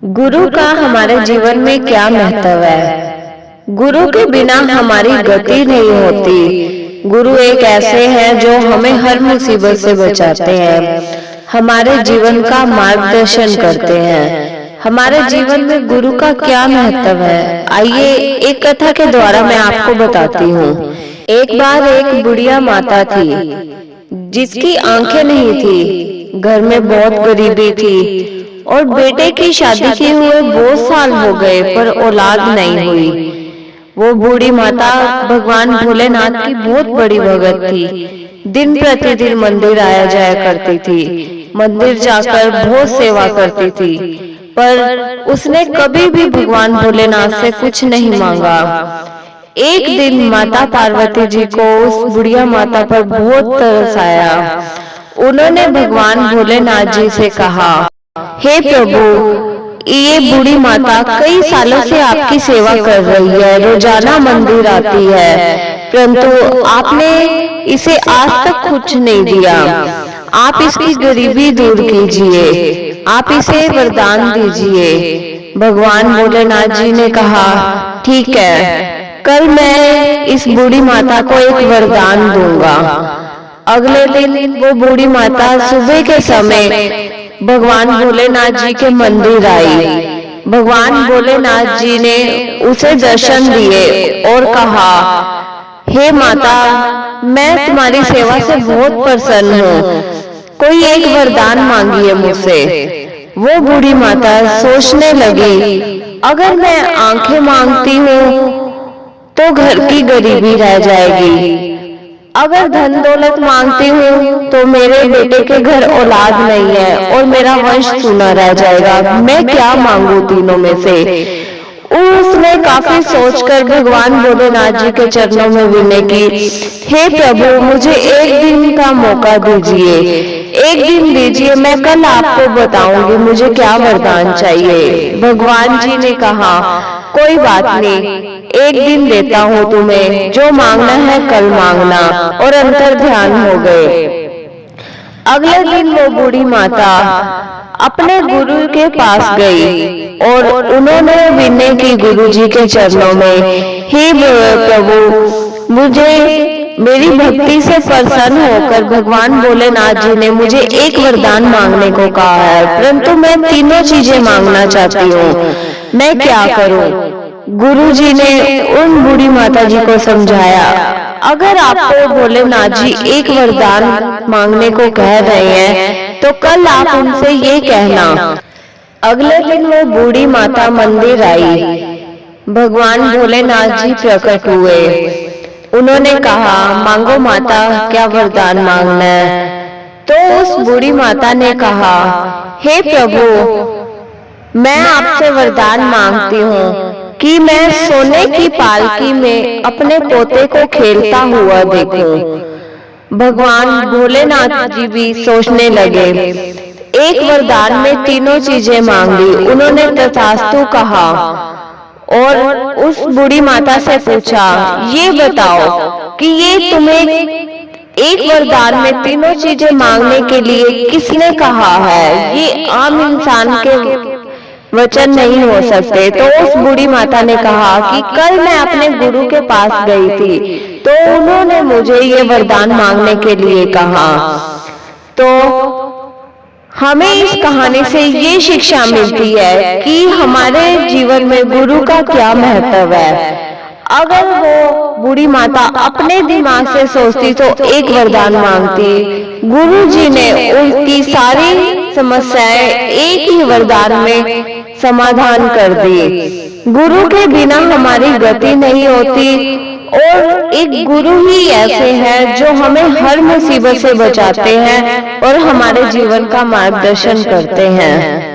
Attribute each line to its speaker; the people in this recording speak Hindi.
Speaker 1: गुरु का हमारे जीवन में क्या महत्व है। गुरु के बिना हमारी गति नहीं होती। गुरु एक ऐसे हैं जो हमें हर मुसीबत से बचाते हैं, हमारे जीवन का मार्गदर्शन करते हैं। हमारे जीवन में गुरु का क्या महत्व है, आइए एक कथा के द्वारा मैं आपको बताती हूँ। एक बार एक बुढ़िया माता थी जिसकी आंखें नहीं थी, घर में बहुत गरीबी थी और बेटे की शादी किए हुए बहुत साल हो गए पर औलाद नहीं हुई। वो बूढ़ी माता भगवान भोलेनाथ की बहुत बड़ी भगत थी। दिन प्रतिदिन मंदिर आया जाया करती थी, मंदिर जाकर बहुत सेवा करती थी, पर उसने कभी भी भगवान भोलेनाथ से कुछ नहीं मांगा। एक दिन माता पार्वती जी को उस बुढ़िया माता पर बहुत तरस आया। उन्होंने भगवान भोलेनाथ जी से कहा, हे प्रभु, ये बूढ़ी माता कई सालों से आपकी सेवा कर रही है, रोजाना मंदिर आती है, परंतु आपने इसे आज तक कुछ नहीं दिया। आप इसकी गरीबी दूर कीजिए, आप इसे वरदान दीजिए। भगवान भोलेनाथ जी ने कहा, ठीक है, कल मैं इस बूढ़ी माता को एक वरदान दूंगा। अगले दिन वो बूढ़ी माता सुबह के समय भगवान भोलेनाथ जी के मंदिर आई। भगवान भोलेनाथ जी ने उसे दर्शन दिए और कहा, हे माता, मैं तुम्हारी सेवा से बहुत प्रसन्न हूँ, कोई एक वरदान मांगिए मुझसे। वो बूढ़ी माता सोचने लगी, अगर मैं आंखें मांगती हूँ तो घर की गरीबी रह जाएगी, अगर धन दौलत मांगती हूँ तो मेरे बेटे के घर औलाद नहीं है और मेरा वंश सूना रह जाएगा, मैं क्या मांगू तीनों में से। उसने काफी सोचकर भगवान भोलेनाथ जी के चरणों में विनय की, हे प्रभु, मुझे एक दिन का मौका दीजिए, एक दिन दीजिए, मैं कल आपको बताऊंगी मुझे क्या वरदान चाहिए। भगवान जी ने कहा, कोई बात नहीं, एक दिन देता हूँ तुम्हें, जो मांगना है कल मांगना। और अंतर ध्यान हो गए। अगले दिन वो बूढ़ी माता अपने गुरु के पास गई और उन्होंने विनय की गुरु जी के चरणों में, हे प्रभु, मुझे मेरी भक्ति से प्रसन्न होकर भगवान भोलेनाथ जी ने मुझे एक वरदान मांगने को कहा है, परंतु मैं तीनों चीजें मांगना चाहती हूँ, मैं क्या करूँ। गुरु जी ने उन बूढ़ी माता जी को समझाया, अगर आपको भोलेनाथ जी एक वरदान मांगने को कह रहे हैं तो कल आप उनसे ये कहना। अगले दिन वो बूढ़ी माता मंदिर आई। भगवान भोलेनाथ जी प्रकट हुए। उन्होंने कहा, मांगो माता, क्या वरदान मांगना है। तो उस बूढ़ी माता ने कहा, हे प्रभु, मैं आपसे वरदान मांगती हूँ कि मैं सोने की पालकी में अपने पोते को खेलता हुआ देखूं। भगवान भोलेनाथ जी भी सोचने लगे। एक वरदान में तीनों चीजें मांगी। उन्होंने तथास्तु कहा और उस बूढ़ी माता से पूछा, ये बताओ कि ये तुम्हें एक वरदान में तीनों चीजें मांगने के लिए किसने कहा है, ये आम इंसान के वचन नहीं हो सकते। तो उस बूढ़ी माता ने कहा कि कल मैं अपने गुरु के पास गई थी तो उन्होंने मुझे ये वरदान मांगने के लिए कहा। तो हमें इस कहानी से ये शिक्षा मिलती है कि हमारे जीवन में गुरु का क्या महत्व है। अगर वो बूढ़ी माता अपने दिमाग से सोचती तो एक वरदान मांगती। गुरु जी ने उनकी सारी समस्याएं एक ही वरदान में समाधान कर दी। गुरु के बिना हमारी गति नहीं होती और एक गुरु ही ऐसे हैं जो हमें हर मुसीबत से बचाते हैं और हमारे जीवन का मार्गदर्शन करते हैं।